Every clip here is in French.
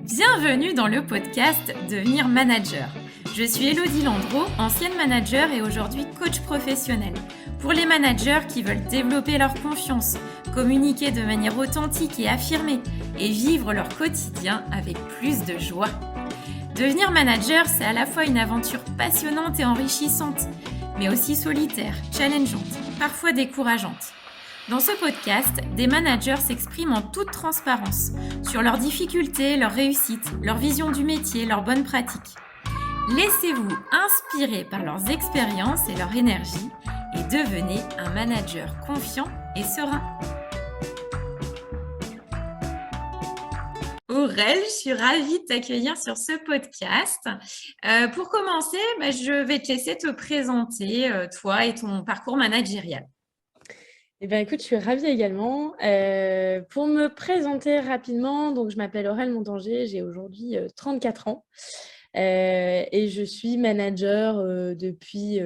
Bienvenue dans le podcast Devenir manager. Je suis Elodie Landreau, ancienne manager et aujourd'hui coach professionnel. Pour les managers qui veulent développer leur confiance, communiquer de manière authentique et affirmée et vivre leur quotidien avec plus de joie. Devenir manager, c'est à la fois une aventure passionnante et enrichissante, mais aussi solitaire, challengeante, parfois décourageante. Dans ce podcast, des managers s'expriment en toute transparence sur leurs difficultés, leurs réussites, leur vision du métier, leurs bonnes pratiques. Laissez-vous inspirer par leurs expériences et leur énergie et devenez un manager confiant et serein. Aurel, je suis ravie de t'accueillir sur ce podcast. Pour commencer, je vais te laisser te présenter, toi et ton parcours managérial. Eh bien, écoute, je suis ravie également. Pour me présenter rapidement, donc je m'appelle Aurel Montanger, j'ai aujourd'hui 34 ans et je suis manager depuis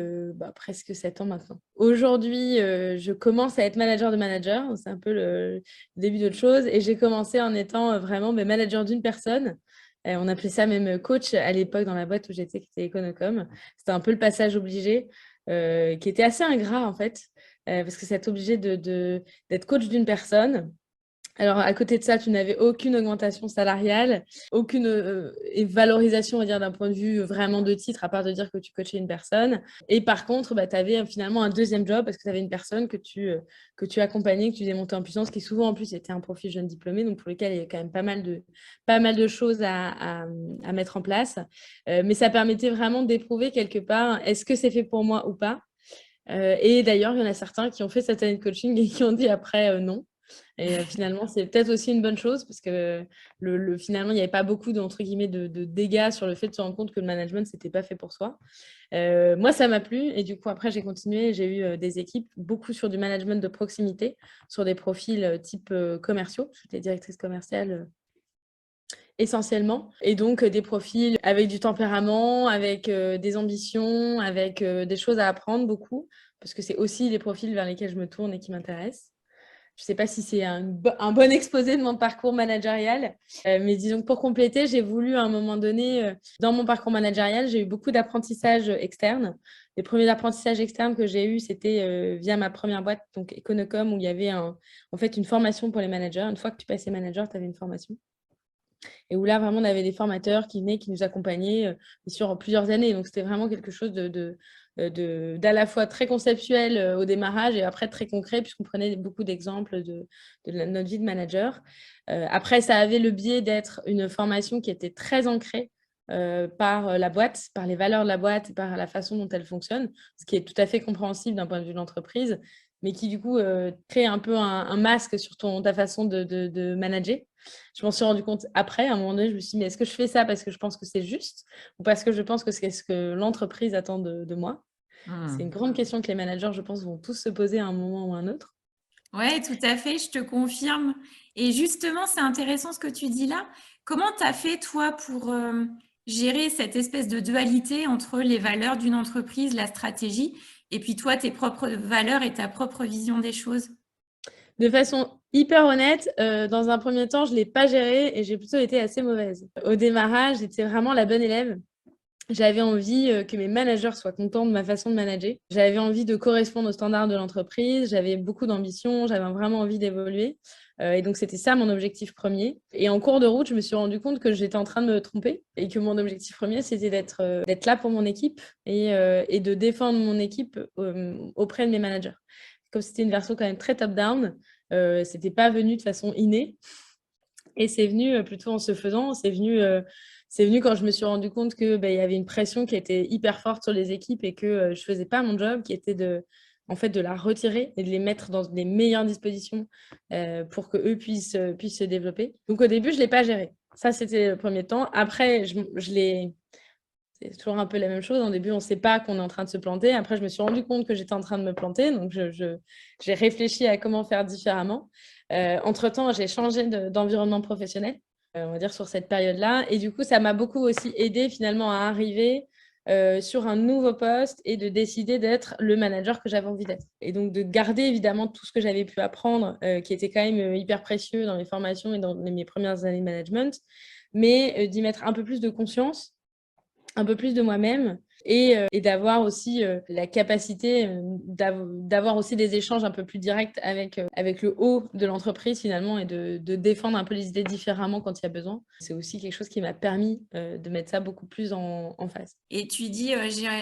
presque 7 ans maintenant. Aujourd'hui, je commence à être manager de manager, c'est un peu le début d'autre chose, et j'ai commencé en étant vraiment manager d'une personne. On appelait ça même coach à l'époque dans la boîte où j'étais, qui était Econocom. C'était un peu le passage obligé qui était assez ingrat en fait. Parce que ça t'obligeait d'être coach d'une personne. Alors, à côté de ça, tu n'avais aucune augmentation salariale, aucune valorisation, on va dire, d'un point de vue vraiment de titre, à part de dire que tu coachais une personne. Et par contre, tu avais finalement un deuxième job parce que tu avais une personne que tu accompagnais, que tu faisais monter en puissance, qui souvent, en plus, était un profil jeune diplômé, donc pour lequel il y a quand même pas mal de choses à mettre en place. Mais ça permettait vraiment d'éprouver quelque part, est-ce que c'est fait pour moi ou pas? Et d'ailleurs, il y en a certains qui ont fait cette année de coaching et qui ont dit après non. Et finalement, c'est peut-être aussi une bonne chose parce que finalement, il n'y avait pas beaucoup entre guillemets, de dégâts sur le fait de se rendre compte que le management, ce n'était pas fait pour soi. Moi, ça m'a plu et du coup, après, j'ai continué. J'ai eu des équipes, beaucoup sur du management de proximité, sur des profils type commerciaux. J'étais directrice commerciale essentiellement. Et donc, des profils avec du tempérament, avec des ambitions, avec des choses à apprendre beaucoup, parce que c'est aussi les profils vers lesquels je me tourne et qui m'intéressent. Je ne sais pas si c'est un bon exposé de mon parcours managérial, mais disons que pour compléter, j'ai voulu à un moment donné, dans mon parcours managérial, j'ai eu beaucoup d'apprentissage externes. Les premiers apprentissages externes que j'ai eus, c'était via ma première boîte, donc Econocom, où il y avait en fait une formation pour les managers. Une fois que tu passais manager, tu avais une formation. Et où là, vraiment, on avait des formateurs qui venaient, qui nous accompagnaient sur plusieurs années. Donc, c'était vraiment quelque chose d'à la fois très conceptuel au démarrage et après très concret, puisqu'on prenait beaucoup d'exemples de notre vie de manager. Après, ça avait le biais d'être une formation qui était très ancrée par la boîte, par les valeurs de la boîte et par la façon dont elle fonctionne, ce qui est tout à fait compréhensible d'un point de vue de l'entreprise, mais qui du coup crée un peu un masque sur ta façon de manager. Je m'en suis rendu compte après, à un moment donné, je me suis dit, mais est-ce que je fais ça parce que je pense que c'est juste ou parce que je pense que c'est ce que l'entreprise attend de moi? C'est une grande question que les managers, je pense, vont tous se poser à un moment ou à un autre. Oui, tout à fait, je te confirme. Et justement, c'est intéressant ce que tu dis là. Comment tu as fait, toi, pour gérer cette espèce de dualité entre les valeurs d'une entreprise, la stratégie, et puis toi, tes propres valeurs et ta propre vision des choses? De façon hyper honnête, dans un premier temps, je ne l'ai pas géré et j'ai plutôt été assez mauvaise. Au démarrage, j'étais vraiment la bonne élève. J'avais envie que mes managers soient contents de ma façon de manager. J'avais envie de correspondre aux standards de l'entreprise. J'avais beaucoup d'ambition. J'avais vraiment envie d'évoluer. Et donc, c'était ça mon objectif premier. Et en cours de route, je me suis rendu compte que j'étais en train de me tromper et que mon objectif premier, c'était d'être là pour mon équipe et de défendre mon équipe auprès de mes managers. Comme c'était une version quand même très top-down, c'était pas venu de façon innée. Et c'est venu plutôt en se faisant. C'est venu quand je me suis rendu compte que il y avait une pression qui était hyper forte sur les équipes et que je faisais pas mon job, qui était en fait, de la retirer et de les mettre dans les meilleures dispositions pour qu'eux puissent se développer. Donc, au début, je ne l'ai pas géré. Ça, c'était le premier temps. Après, c'est toujours un peu la même chose. Au début, on ne sait pas qu'on est en train de se planter. Après, je me suis rendu compte que j'étais en train de me planter. Donc, j'ai réfléchi à comment faire différemment. Entre-temps, j'ai changé d'environnement professionnel, on va dire, sur cette période-là. Et du coup, ça m'a beaucoup aussi aidé finalement à arriver sur un nouveau poste et de décider d'être le manager que j'avais envie d'être. Et donc de garder évidemment tout ce que j'avais pu apprendre, qui était quand même hyper précieux dans mes formations et dans mes premières années de management, mais d'y mettre un peu plus de conscience, un peu plus de moi-même et d'avoir aussi la capacité d'avoir aussi des échanges un peu plus directs avec le haut de l'entreprise finalement et de défendre un peu les idées différemment quand il y a besoin. C'est aussi quelque chose qui m'a permis de mettre ça beaucoup plus en face. Et tu dis,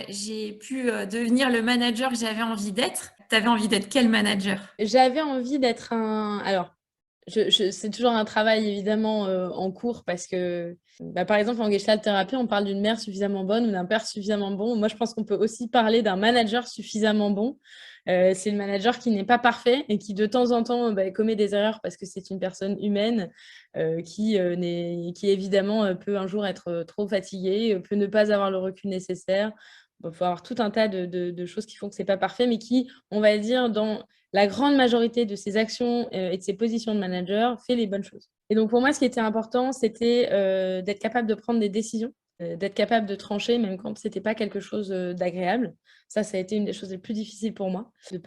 j'ai pu devenir le manager que j'avais envie d'être. Tu avais envie d'être quel manager? J'avais envie d'être un... Alors, c'est toujours un travail évidemment en cours parce que, par exemple, en Gestalt thérapie, on parle d'une mère suffisamment bonne ou d'un père suffisamment bon. Moi, je pense qu'on peut aussi parler d'un manager suffisamment bon. C'est le manager qui n'est pas parfait et qui, de temps en temps, commet des erreurs parce que c'est une personne humaine qui évidemment, peut un jour être trop fatiguée, peut ne pas avoir le recul nécessaire. Il faut avoir tout un tas de choses qui font que ce n'est pas parfait, mais qui, on va dire, dans la grande majorité de ses actions et de ses positions de manager, fait les bonnes choses. Et donc, pour moi, ce qui était important, c'était d'être capable de prendre des décisions, d'être capable de trancher, même quand ce n'était pas quelque chose d'agréable. Ça a été une des choses les plus difficiles pour moi, de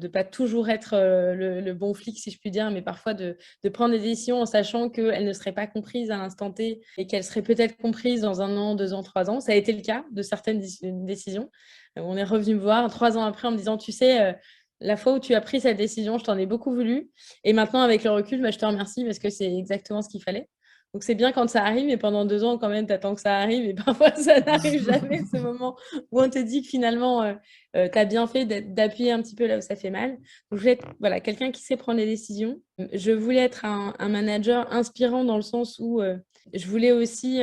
pas toujours être le bon flic, si je puis dire, mais parfois de prendre des décisions en sachant qu'elles ne seraient pas comprises à l'instant T et qu'elles seraient peut-être comprises dans 1 an, 2 ans, 3 ans. Ça a été le cas de certaines décisions. On est revenu me voir 3 ans après en me disant, tu sais, la fois où tu as pris cette décision, je t'en ai beaucoup voulu. Et maintenant, avec le recul, je te remercie parce que c'est exactement ce qu'il fallait. Donc, c'est bien quand ça arrive, mais pendant 2 ans, quand même, tu attends que ça arrive. Et parfois, ça n'arrive jamais, ce moment où on te dit que finalement, tu as bien fait d'appuyer un petit peu là où ça fait mal. Donc, je voulais être quelqu'un qui sait prendre les décisions. Je voulais être un manager inspirant dans le sens où je voulais aussi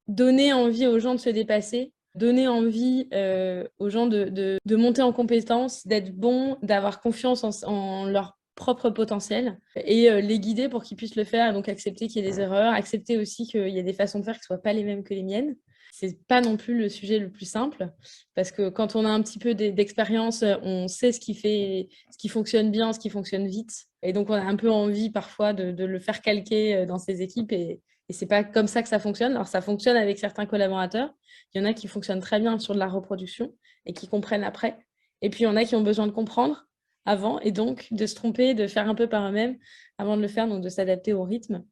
donner envie aux gens de se dépasser, donner envie aux gens de monter en compétences, d'être bons, d'avoir confiance en leur propre potentiel et les guider pour qu'ils puissent le faire, donc accepter qu'il y ait des erreurs, accepter aussi qu'il y a des façons de faire qui ne soient pas les mêmes que les miennes. C'est pas non plus le sujet le plus simple parce que quand on a un petit peu d'expérience, on sait ce qui fonctionne bien, ce qui fonctionne vite. Et donc, on a un peu envie parfois de le faire calquer dans ses équipes et ce n'est pas comme ça que ça fonctionne. Alors, ça fonctionne avec certains collaborateurs. Il y en a qui fonctionnent très bien sur de la reproduction et qui comprennent après. Et puis, il y en a qui ont besoin de comprendre avant et donc de se tromper, de faire un peu par eux-mêmes avant de le faire, donc de s'adapter au rythme.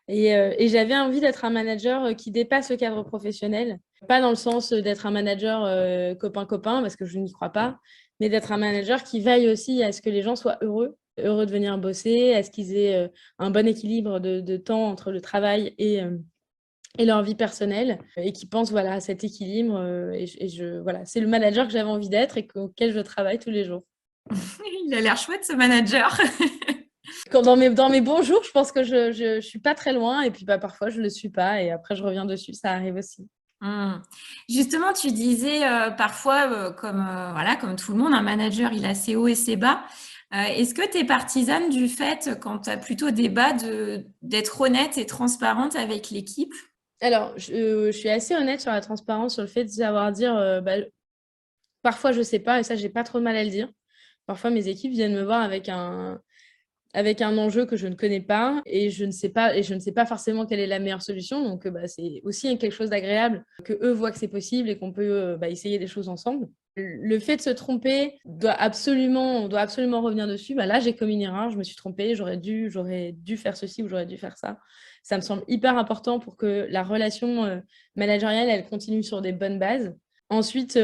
Et j'avais envie d'être un manager qui dépasse le cadre professionnel, pas dans le sens d'être un manager copain-copain, parce que je n'y crois pas, mais d'être un manager qui veille aussi à ce que les gens soient heureux de venir bosser, à ce qu'ils aient un bon équilibre de temps entre le travail et leur vie personnelle et qui pensent à cet équilibre. Voilà, c'est le manager que j'avais envie d'être et auquel je travaille tous les jours. Il a l'air chouette, ce manager. Dans mes bons jours, je pense que je suis pas très loin et puis parfois je le suis pas et après je reviens dessus, ça arrive aussi. Justement, tu disais parfois, comme tout le monde, un manager, il a ses hauts et ses bas. Est-ce que tu es partisane du fait, quand tu as plutôt des bas, d'être honnête et transparente avec l'équipe? Alors, je suis assez honnête sur la transparence, sur le fait de savoir dire parfois je sais pas et ça, j'ai pas trop de mal à le dire. Parfois, mes équipes viennent me voir avec un enjeu que je ne connais pas et je ne sais pas forcément quelle est la meilleure solution. Donc, c'est aussi quelque chose d'agréable que eux voient que c'est possible et qu'on peut essayer des choses ensemble. Le fait de se tromper, on doit absolument revenir dessus. Là, j'ai commis une erreur, je me suis trompée, j'aurais dû faire ceci ou j'aurais dû faire ça. Ça me semble hyper important pour que la relation managériale, elle continue sur des bonnes bases. Ensuite,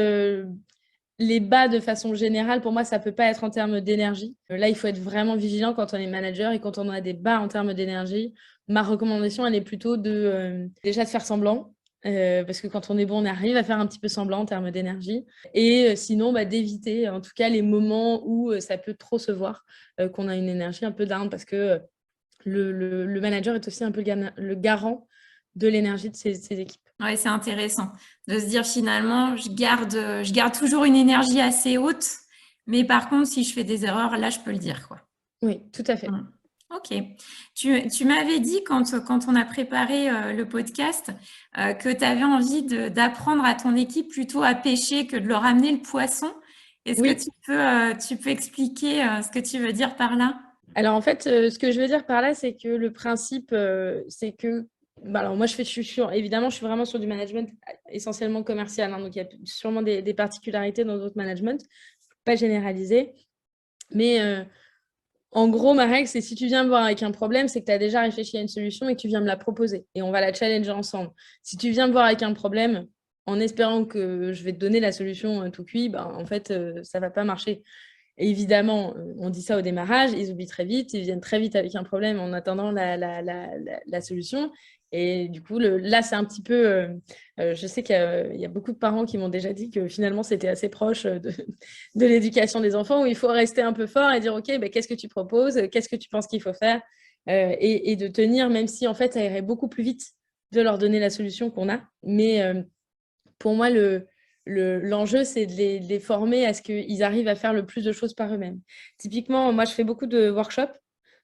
les bas, de façon générale, pour moi, ça ne peut pas être en termes d'énergie. Là, il faut être vraiment vigilant quand on est manager et quand on a des bas en termes d'énergie. Ma recommandation, elle est plutôt déjà de faire semblant. Parce que quand on est bon, on arrive à faire un petit peu semblant en termes d'énergie. Et sinon, d'éviter, en tout cas, les moments où ça peut trop se voir, qu'on a une énergie un peu down, parce que le manager est aussi un peu le garant de l'énergie de ses équipes. Ouais, c'est intéressant de se dire finalement, je garde toujours une énergie assez haute, mais par contre, si je fais des erreurs, là, je peux le dire, quoi. Oui, tout à fait. Ok. Tu m'avais dit quand on a préparé le podcast que tu avais envie d'apprendre à ton équipe plutôt à pêcher que de leur amener le poisson. Est-ce que tu peux expliquer ce que tu veux dire par là? Alors, en fait, ce que je veux dire par là, c'est que le principe, c'est que Alors moi, évidemment, je suis vraiment sur du management essentiellement commercial, hein, donc il y a sûrement des particularités dans d'autres managements, pas généralisées. Mais en gros, ma règle, c'est si tu viens me voir avec un problème, c'est que tu as déjà réfléchi à une solution et que tu viens me la proposer. Et on va la challenger ensemble. Si tu viens me voir avec un problème en espérant que je vais te donner la solution tout cuit, ben, en fait, ça ne va pas marcher. Et évidemment, on dit ça au démarrage, ils oublient très vite, ils viennent très vite avec un problème en attendant la solution. Et du coup, là, c'est un petit peu. Je sais qu'il y a beaucoup de parents qui m'ont déjà dit que finalement, c'était assez proche de l'éducation des enfants, où il faut rester un peu fort et dire, OK, ben, qu'est-ce que tu proposes? Qu'est-ce que tu penses qu'il faut faire? Et de tenir, même si en fait, ça irait beaucoup plus vite de leur donner la solution qu'on a. Mais pour moi, l'enjeu, c'est de les former à ce qu'ils arrivent à faire le plus de choses par eux-mêmes. Typiquement, moi, je fais beaucoup de workshops.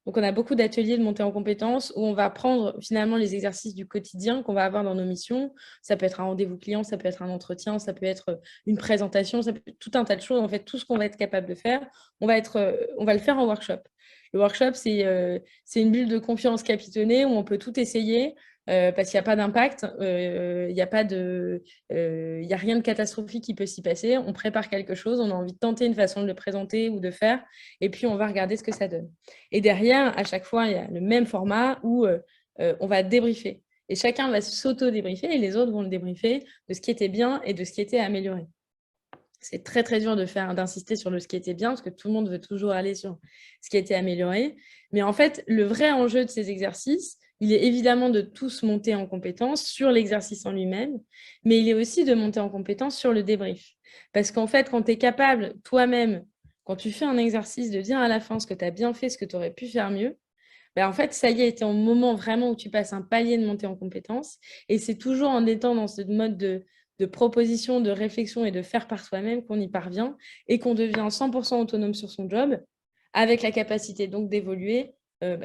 Donc, on a beaucoup d'ateliers de montée en compétences où on va prendre finalement les exercices du quotidien qu'on va avoir dans nos missions. Ça peut être un rendez-vous client, ça peut être un entretien, ça peut être une présentation, ça peut être tout un tas de choses. En fait, tout ce qu'on va être capable de faire, on va le faire en workshop. Le workshop, c'est une bulle de confiance capitonnée où on peut tout essayer. Parce qu'il n'y a pas d'impact, il n'y a il y a rien de catastrophique qui peut s'y passer. On prépare quelque chose, on a envie de tenter une façon de le présenter ou de faire, et puis on va regarder ce que ça donne. Et derrière, à chaque fois, il y a le même format où on va débriefer. Et chacun va s'auto-débriefer et les autres vont le débriefer de ce qui était bien et de ce qui était amélioré. C'est très, très dur d'insister sur ce qui était bien, parce que tout le monde veut toujours aller sur ce qui a été amélioré. Mais en fait, le vrai enjeu de ces exercices, il est évidemment de tous monter en compétence sur l'exercice en lui-même, mais il est aussi de monter en compétence sur le débrief. Parce qu'en fait, quand tu es capable toi-même, quand tu fais un exercice, de dire à la fin ce que tu as bien fait, ce que tu aurais pu faire mieux, ben en fait, ça y est, tu es en moment vraiment où tu passes un palier de montée en compétence. Et c'est toujours en étant dans ce mode de proposition, de réflexion et de faire par soi-même qu'on y parvient et qu'on devient 100% autonome sur son job, avec la capacité donc d'évoluer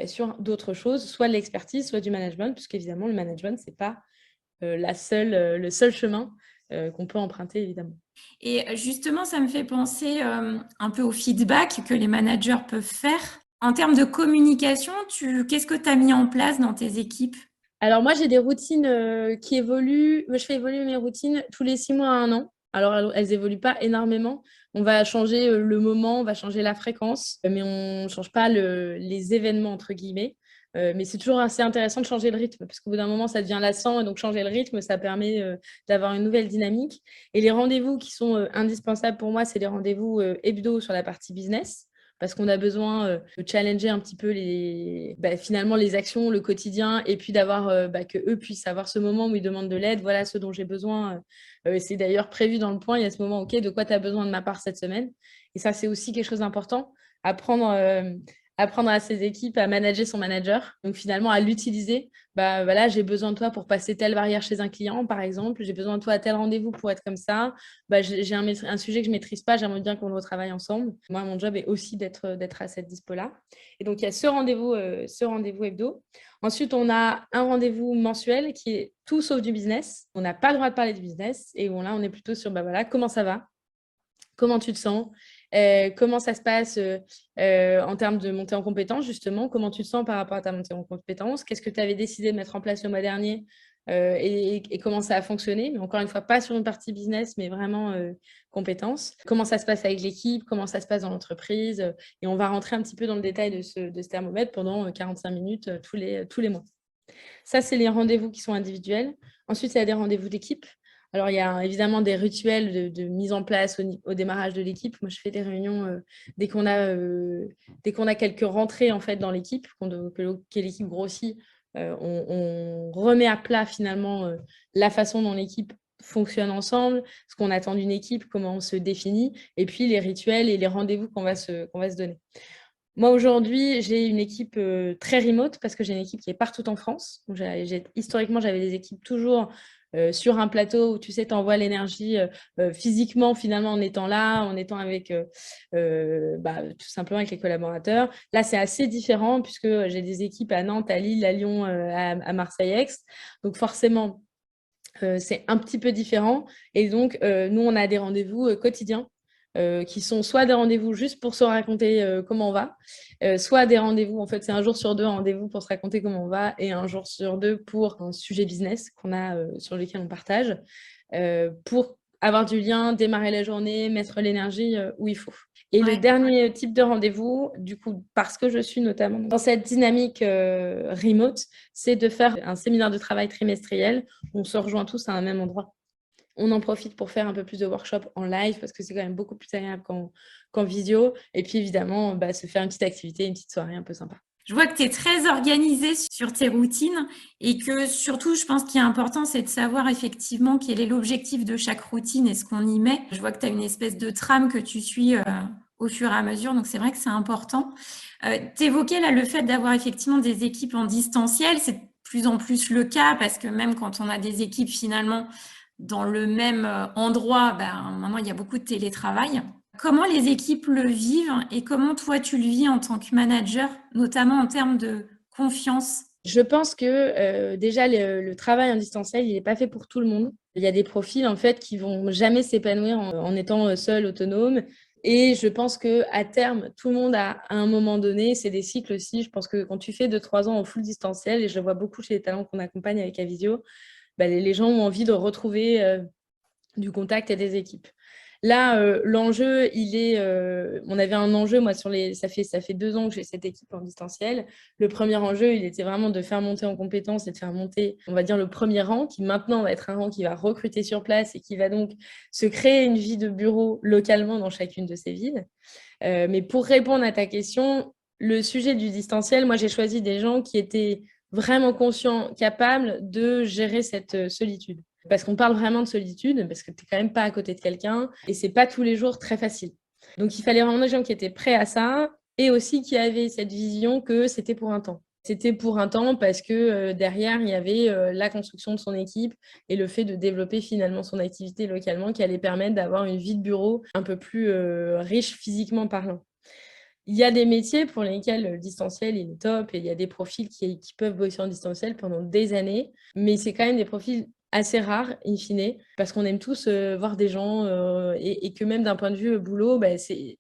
sur d'autres choses, soit de l'expertise, soit du management, puisqu'évidemment, le management, ce n'est pas le seul chemin qu'on peut emprunter, évidemment. Et justement, ça me fait penser un peu au feedback que les managers peuvent faire. En termes de communication, qu'est-ce que tu as mis en place dans tes équipes? Alors moi, j'ai des routines qui évoluent. Je fais évoluer mes routines tous les 6 mois à 1 an. Alors, elles évoluent pas énormément. On va changer le moment, on va changer la fréquence, mais on ne change pas les événements, entre guillemets. Mais c'est toujours assez intéressant de changer le rythme, parce qu'au bout d'un moment, ça devient lassant, et donc changer le rythme, ça permet d'avoir une nouvelle dynamique. Et les rendez-vous qui sont indispensables pour moi, c'est les rendez-vous hebdo sur la partie business, parce qu'on a besoin de challenger un petit peu finalement les actions, le quotidien, et puis d'avoir que eux puissent avoir ce moment où ils demandent de l'aide. Voilà ce dont j'ai besoin. C'est d'ailleurs prévu dans le point. Il y a ce moment, OK, de quoi tu as besoin de ma part cette semaine? Et ça, c'est aussi quelque chose d'important. Apprendre à ses équipes à manager son manager. Donc finalement, à l'utiliser. Voilà, j'ai besoin de toi pour passer telle barrière chez un client, par exemple. J'ai besoin de toi à tel rendez-vous pour être comme ça. J'ai un sujet que je ne maîtrise pas, j'aimerais bien qu'on le retravaille ensemble. Moi, mon job est aussi d'être à cette dispo-là. Et donc, il y a ce rendez-vous hebdo. Ensuite, on a un rendez-vous mensuel qui est tout sauf du business. On n'a pas le droit de parler du business. Et bon, là, on est plutôt sur voilà, comment ça va? Comment tu te sens? Comment ça se passe en termes de montée en compétences, justement? Comment tu te sens par rapport à ta montée en compétences? Qu'est-ce que tu avais décidé de mettre en place le mois dernier et comment ça a fonctionné? Mais encore une fois, pas sur une partie business, mais vraiment compétences. Comment ça se passe avec l'équipe? Comment ça se passe dans l'entreprise? Et on va rentrer un petit peu dans le détail de ce thermomètre pendant 45 minutes tous les mois. Ça, c'est les rendez-vous qui sont individuels. Ensuite, il y a des rendez-vous d'équipe. Alors, il y a évidemment des rituels de mise en place au démarrage de l'équipe. Moi, je fais des réunions dès qu'on a quelques rentrées en fait, dans l'équipe, que l'équipe grossit. On remet à plat finalement la façon dont l'équipe fonctionne ensemble, ce qu'on attend d'une équipe, comment on se définit, et puis les rituels et les rendez-vous qu'on va se donner. Moi, aujourd'hui, j'ai une équipe très remote parce que j'ai une équipe qui est partout en France. Donc, historiquement, j'avais des équipes toujours sur un plateau où, tu sais, tu envoies l'énergie physiquement, finalement, en étant là, en étant avec tout simplement avec les collaborateurs. Là, c'est assez différent puisque j'ai des équipes à Nantes, à Lille, à Lyon, à Marseille-Aix. Donc, forcément, c'est un petit peu différent. Et donc, nous, on a des rendez-vous quotidiens qui sont soit des rendez-vous juste pour se raconter comment on va, soit des rendez-vous, en fait, c'est un jour sur deux un rendez-vous pour se raconter comment on va et un jour sur deux pour un sujet business qu'on a sur lequel on partage, pour avoir du lien, démarrer la journée, mettre l'énergie où il faut. Et le Ouais. dernier type de rendez-vous, du coup, parce que je suis notamment dans cette dynamique remote, c'est de faire un séminaire de travail trimestriel. On se rejoint tous à un même endroit. On en profite pour faire un peu plus de workshops en live parce que c'est quand même beaucoup plus agréable qu'en visio. Et puis évidemment, se faire une petite activité, une petite soirée un peu sympa. Je vois que tu es très organisée sur tes routines et que surtout, je pense qu'il est important, c'est de savoir effectivement quel est l'objectif de chaque routine et ce qu'on y met. Je vois que tu as une espèce de trame que tu suis au fur et à mesure, donc c'est vrai que c'est important. Tu évoquais là le fait d'avoir effectivement des équipes en distanciel, c'est de plus en plus le cas parce que même quand on a des équipes finalement dans le même endroit, maintenant il y a beaucoup de télétravail. Comment les équipes le vivent et comment toi tu le vis en tant que manager, notamment en termes de confiance? Je pense que déjà, le travail en distanciel, il n'est pas fait pour tout le monde. Il y a des profils, en fait, qui vont jamais s'épanouir en étant seul, autonome. Et je pense qu'à terme, tout le monde a, à un moment donné, c'est des cycles aussi. Je pense que quand tu fais 2-3 ans en full distanciel, et je le vois beaucoup chez les talents qu'on accompagne avec Avisio, les gens ont envie de retrouver du contact et des équipes. Là, l'enjeu, on avait un enjeu, moi, ça fait 2 ans que j'ai cette équipe en distanciel. Le premier enjeu, il était vraiment de faire monter en compétences et de faire monter, on va dire, le premier rang, qui maintenant va être un rang qui va recruter sur place et qui va donc se créer une vie de bureau localement dans chacune de ces villes. Mais pour répondre à ta question, le sujet du distanciel, moi, j'ai choisi des gens qui étaient vraiment conscients, capables de gérer cette solitude. Parce qu'on parle vraiment de solitude, parce que tu n'es quand même pas à côté de quelqu'un et c'est pas tous les jours très facile. Donc, il fallait vraiment des gens qui étaient prêts à ça et aussi qui avaient cette vision que c'était pour un temps. C'était pour un temps parce que derrière, il y avait la construction de son équipe et le fait de développer finalement son activité localement qui allait permettre d'avoir une vie de bureau un peu plus riche physiquement parlant. Il y a des métiers pour lesquels le distanciel il est top et il y a des profils qui peuvent bosser en distanciel pendant des années, mais c'est quand même des profils assez rares, in fine, parce qu'on aime tous voir des gens et que même d'un point de vue boulot, c'est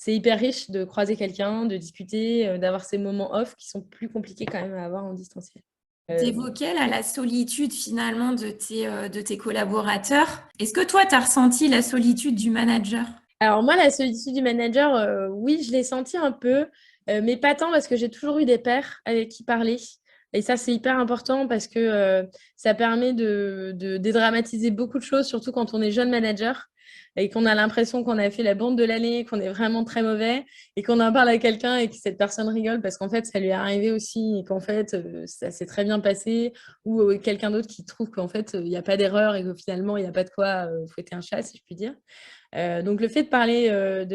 hyper riche de croiser quelqu'un, de discuter, d'avoir ces moments off qui sont plus compliqués quand même à avoir en distanciel. T'évoquais là la solitude finalement de tes collaborateurs. Est-ce que toi, tu as ressenti la solitude du manager? Alors moi, la solitude du manager, oui, je l'ai senti un peu, mais pas tant parce que j'ai toujours eu des pairs avec qui parler. Et ça, c'est hyper important parce que ça permet de dédramatiser beaucoup de choses, surtout quand on est jeune manager et qu'on a l'impression qu'on a fait la bande de l'année, qu'on est vraiment très mauvais et qu'on en parle à quelqu'un et que cette personne rigole parce qu'en fait, ça lui est arrivé aussi et qu'en fait, ça s'est très bien passé ou quelqu'un d'autre qui trouve qu'en fait, il n'y a pas d'erreur et que finalement, il n'y a pas de quoi fouetter un chat, si je puis dire. Donc le fait de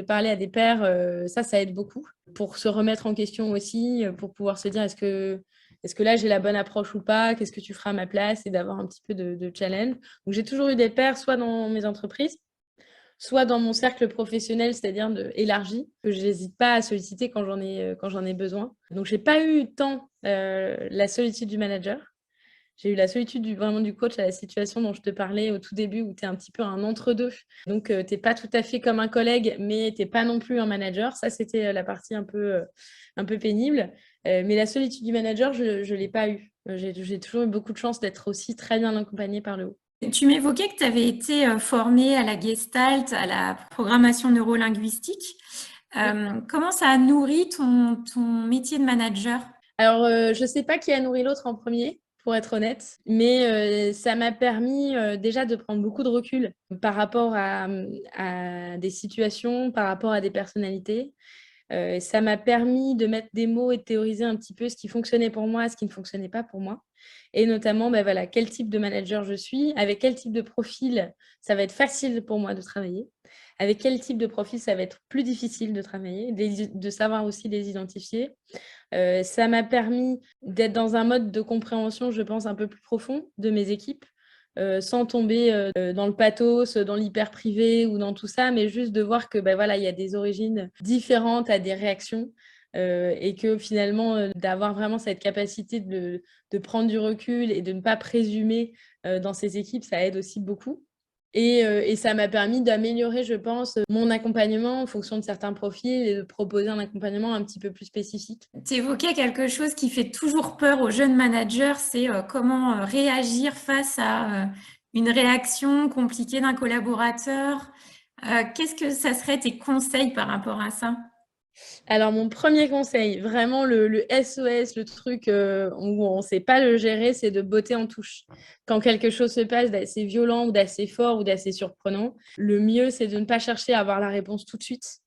parler à des pairs, ça aide beaucoup pour se remettre en question aussi, pour pouvoir se dire est-ce que là j'ai la bonne approche ou pas? Qu'est-ce que tu feras à ma place? Et d'avoir un petit peu de challenge. Donc j'ai toujours eu des pairs, soit dans mes entreprises, soit dans mon cercle professionnel, c'est-à-dire élargi, que je n'hésite pas à solliciter quand j'en ai besoin. Donc j'ai pas eu tant la solitude du manager. J'ai eu la solitude vraiment du coach à la situation dont je te parlais au tout début, où tu es un petit peu un entre-deux. Donc, tu n'es pas tout à fait comme un collègue, mais tu n'es pas non plus un manager. Ça, c'était la partie un peu pénible. Mais la solitude du manager, je ne l'ai pas eue. J'ai toujours eu beaucoup de chance d'être aussi très bien accompagnée par le haut. Tu m'évoquais que tu avais été formée à la Gestalt, à la programmation neurolinguistique. Comment ça a nourri ton métier de manager? Alors, je ne sais pas qui a nourri l'autre en premier, pour être honnête, mais ça m'a permis déjà de prendre beaucoup de recul par rapport à des situations, par rapport à des personnalités. Ça m'a permis de mettre des mots et de théoriser un petit peu ce qui fonctionnait pour moi, ce qui ne fonctionnait pas pour moi. Et notamment, voilà, quel type de manager je suis, avec quel type de profil ça va être facile pour moi de travailler, avec quel type de profil ça va être plus difficile de travailler, de savoir aussi les identifier. Ça m'a permis d'être dans un mode de compréhension, je pense, un peu plus profond de mes équipes, sans tomber dans le pathos, dans l'hyper privé ou dans tout ça, mais juste de voir que voilà, il y a des origines différentes à des réactions et que finalement, d'avoir vraiment cette capacité de prendre du recul et de ne pas présumer dans ces équipes, ça aide aussi beaucoup. Et ça m'a permis d'améliorer, je pense, mon accompagnement en fonction de certains profils et de proposer un accompagnement un petit peu plus spécifique. Tu évoquais quelque chose qui fait toujours peur aux jeunes managers, c'est comment réagir face à une réaction compliquée d'un collaborateur. Qu'est-ce que ça serait tes conseils par rapport à ça? Alors, mon premier conseil, vraiment le SOS, le truc où on ne sait pas le gérer, c'est de botter en touche. Quand quelque chose se passe d'assez violent ou d'assez fort ou d'assez surprenant, le mieux, c'est de ne pas chercher à avoir la réponse tout de suite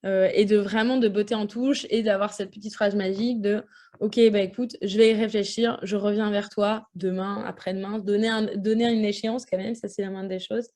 et de vraiment de botter en touche et d'avoir cette petite phrase magique de « Ok, bah écoute, je vais y réfléchir, je reviens vers toi demain, après-demain », donner une échéance quand même, ça c'est la moindre des choses,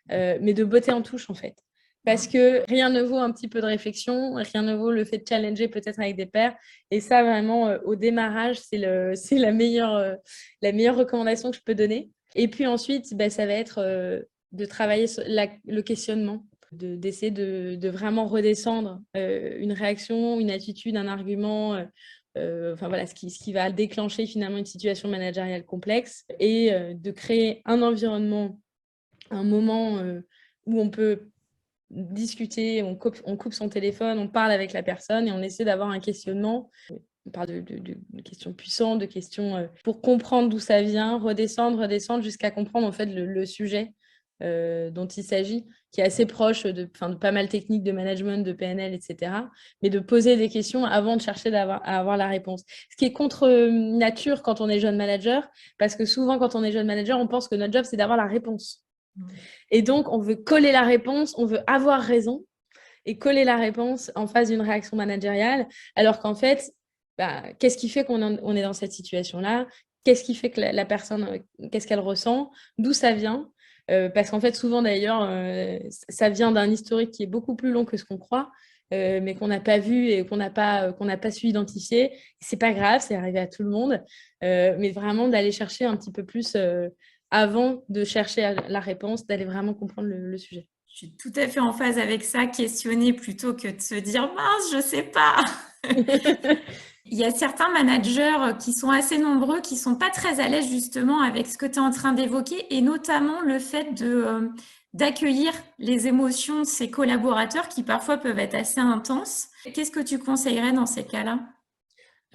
mais de botter en touche en fait. Parce que rien ne vaut un petit peu de réflexion, rien ne vaut le fait de challenger peut-être avec des pairs. Et ça, vraiment, au démarrage, c'est la meilleure recommandation que je peux donner. Et puis ensuite, bah, ça va être de travailler sur le questionnement, d'essayer de vraiment redescendre une réaction, une attitude, un argument, enfin voilà, ce qui va déclencher finalement une situation managériale complexe et de créer un environnement, un moment où on peut discuter, on coupe son téléphone, on parle avec la personne et on essaie d'avoir un questionnement. On parle de questions puissantes, de questions pour comprendre d'où ça vient, redescendre jusqu'à comprendre en fait le sujet dont il s'agit, qui est assez proche de pas mal techniques de management, de PNL, etc. Mais de poser des questions avant de chercher à avoir la réponse. Ce qui est contre nature quand on est jeune manager, parce que souvent quand on est jeune manager, on pense que notre job c'est d'avoir la réponse. Et donc, on veut coller la réponse, on veut avoir raison et coller la réponse en face d'une réaction managériale, alors qu'en fait, bah, qu'est-ce qui fait qu'on est dans cette situation-là? Qu'est-ce qui fait que la personne, qu'est-ce qu'elle ressent? D'où ça vient? Parce qu'en fait, souvent d'ailleurs, ça vient d'un historique qui est beaucoup plus long que ce qu'on croit, mais qu'on n'a pas vu et qu'on n'a pas su identifier. C'est pas grave, c'est arrivé à tout le monde, mais vraiment d'aller chercher un petit peu plus avant de chercher la réponse, d'aller vraiment comprendre le sujet. Je suis tout à fait en phase avec ça, questionner plutôt que de se dire mince, je sais pas. Il y a certains managers qui sont assez nombreux, qui sont pas très à l'aise justement avec ce que tu es en train d'évoquer et notamment le fait d'accueillir les émotions de ses collaborateurs qui parfois peuvent être assez intenses. Qu'est-ce que tu conseillerais dans ces cas-là?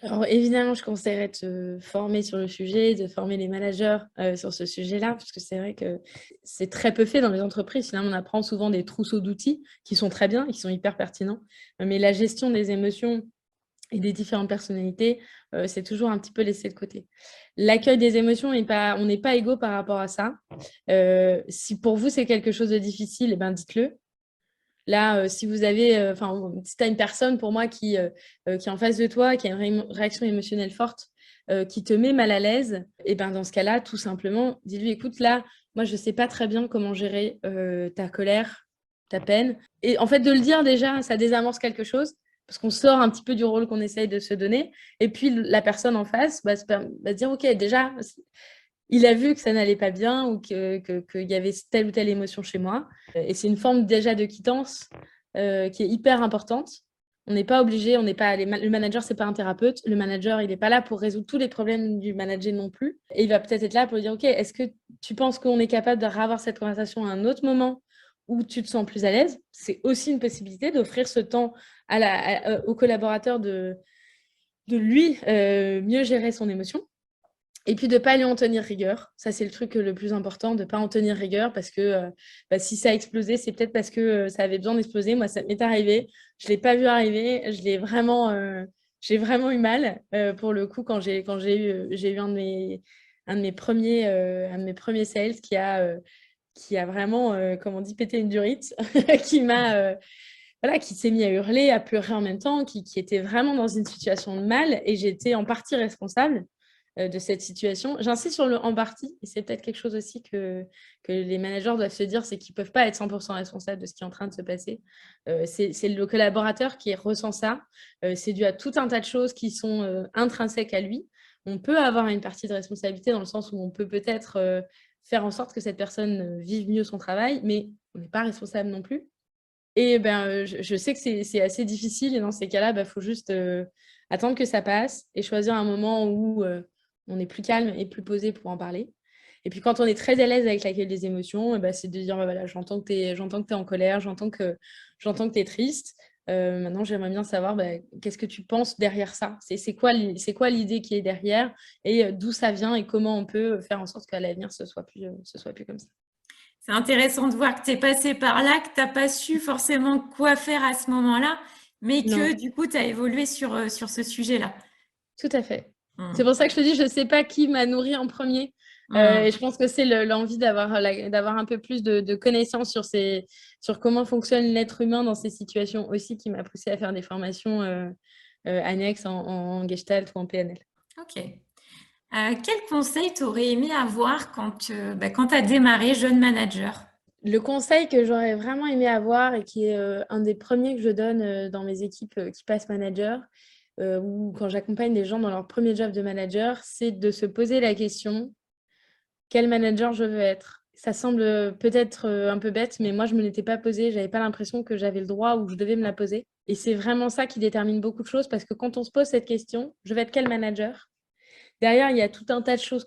Alors évidemment, je conseillerais de se former sur le sujet, de former les managers sur ce sujet-là, parce que c'est vrai que c'est très peu fait dans les entreprises. Finalement, on apprend souvent des trousseaux d'outils qui sont très bien, qui sont hyper pertinents, mais la gestion des émotions et des différentes personnalités, c'est toujours un petit peu laissé de côté. L'accueil des émotions, on n'est pas égaux par rapport à ça. Si pour vous, c'est quelque chose de difficile, eh ben, dites-le. Là, si vous avez, si tu as une personne pour moi qui est en face de toi, qui a une réaction émotionnelle forte, qui te met mal à l'aise, et ben dans ce cas-là, tout simplement, dis-lui: «Écoute, là, moi, je ne sais pas très bien comment gérer ta colère, ta peine». Et en fait, de le dire déjà, ça désamorce quelque chose, parce qu'on sort un petit peu du rôle qu'on essaye de se donner. Et puis la personne en face va se dire: «OK, déjà, il a vu que ça n'allait pas bien ou qu'il y avait telle ou telle émotion chez moi». Et c'est une forme déjà de quittance qui est hyper importante. On n'est pas obligé, on n'est pas, le manager, c'est pas un thérapeute. Le manager, il n'est pas là pour résoudre tous les problèmes du manager non plus. Et il va peut-être être là pour dire, OK, est-ce que tu penses qu'on est capable de revoir cette conversation à un autre moment où tu te sens plus à l'aise? C'est aussi une possibilité d'offrir ce temps au collaborateur de lui mieux gérer son émotion. Et puis de ne pas lui en tenir rigueur. Ça, c'est le truc le plus important, de ne pas en tenir rigueur parce que si ça a explosé, c'est peut-être parce que ça avait besoin d'exploser. Moi, ça m'est arrivé. Je ne l'ai pas vu arriver. J'ai vraiment eu mal pour le coup quand j'ai eu un de mes premiers sales qui a vraiment, comme on dit, pété une durite, qui s'est mis à hurler, à pleurer en même temps, qui était vraiment dans une situation de mal et j'étais en partie responsable de cette situation. J'insiste sur le en partie, et c'est peut-être quelque chose aussi que les managers doivent se dire, c'est qu'ils ne peuvent pas être 100% responsables de ce qui est en train de se passer. C'est le collaborateur qui ressent ça. C'est dû à tout un tas de choses qui sont intrinsèques à lui. On peut avoir une partie de responsabilité dans le sens où on peut peut-être faire en sorte que cette personne vive mieux son travail, mais on n'est pas responsable non plus. Et ben, je sais que c'est assez difficile et dans ces cas-là, il faut juste attendre que ça passe et choisir un moment où on est plus calme et plus posé pour en parler. Et puis, quand on est très à l'aise avec l'accueil des émotions, c'est de dire, voilà, j'entends que tu es en colère, j'entends que tu es triste. Maintenant, j'aimerais bien savoir qu'est-ce que tu penses derrière ça. C'est quoi l'idée qui est derrière et d'où ça vient et comment on peut faire en sorte qu'à l'avenir, ce soit plus comme ça. C'est intéressant de voir que tu es passé par là, que tu n'as pas su forcément quoi faire à ce moment-là, mais que du coup, tu as évolué sur ce sujet-là. Tout à fait. C'est pour ça que je te dis, je ne sais pas qui m'a nourri en premier. Et je pense que c'est l'envie d'avoir un peu plus de connaissances sur comment fonctionne l'être humain dans ces situations aussi qui m'a poussée à faire des formations annexes en Gestalt ou en PNL. Ok. Quel conseil t'aurais aimé avoir quand tu as démarré jeune manager? Le conseil que j'aurais vraiment aimé avoir et qui est un des premiers que je donne dans mes équipes qui passent manager ou quand j'accompagne des gens dans leur premier job de manager, c'est de se poser la question quel manager je veux être. Ça semble peut-être un peu bête, mais moi, je ne me l'étais pas posée. Je n'avais pas l'impression que j'avais le droit ou que je devais me la poser. Et c'est vraiment ça qui détermine beaucoup de choses parce que quand on se pose cette question, je vais être quel manager? Derrière, il y a tout un tas de choses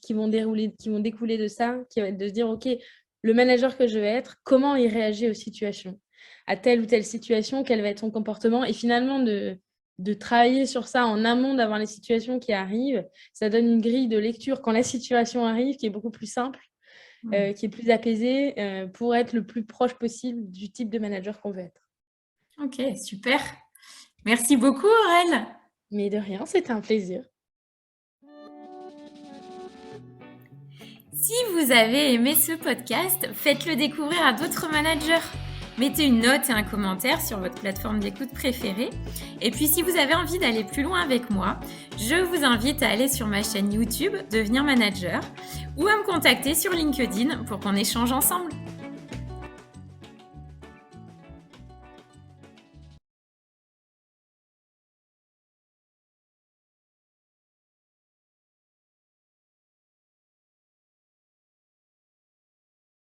qui vont découler de ça, qui va être de se dire, OK, le manager que je vais être, comment il réagit aux situations? À telle ou telle situation, quel va être son comportement? Et finalement, de travailler sur ça en amont d'avoir les situations qui arrivent, ça donne une grille de lecture quand la situation arrive qui est beaucoup plus simple, qui est plus apaisée pour être le plus proche possible du type de manager qu'on veut être. Ok, super. Merci beaucoup, Aurèle. Mais de rien, c'était un plaisir. Si vous avez aimé ce podcast, faites-le découvrir à d'autres managers. Mettez une note et un commentaire sur votre plateforme d'écoute préférée. Et puis si vous avez envie d'aller plus loin avec moi, je vous invite à aller sur ma chaîne YouTube Devenir Manager ou à me contacter sur LinkedIn pour qu'on échange ensemble.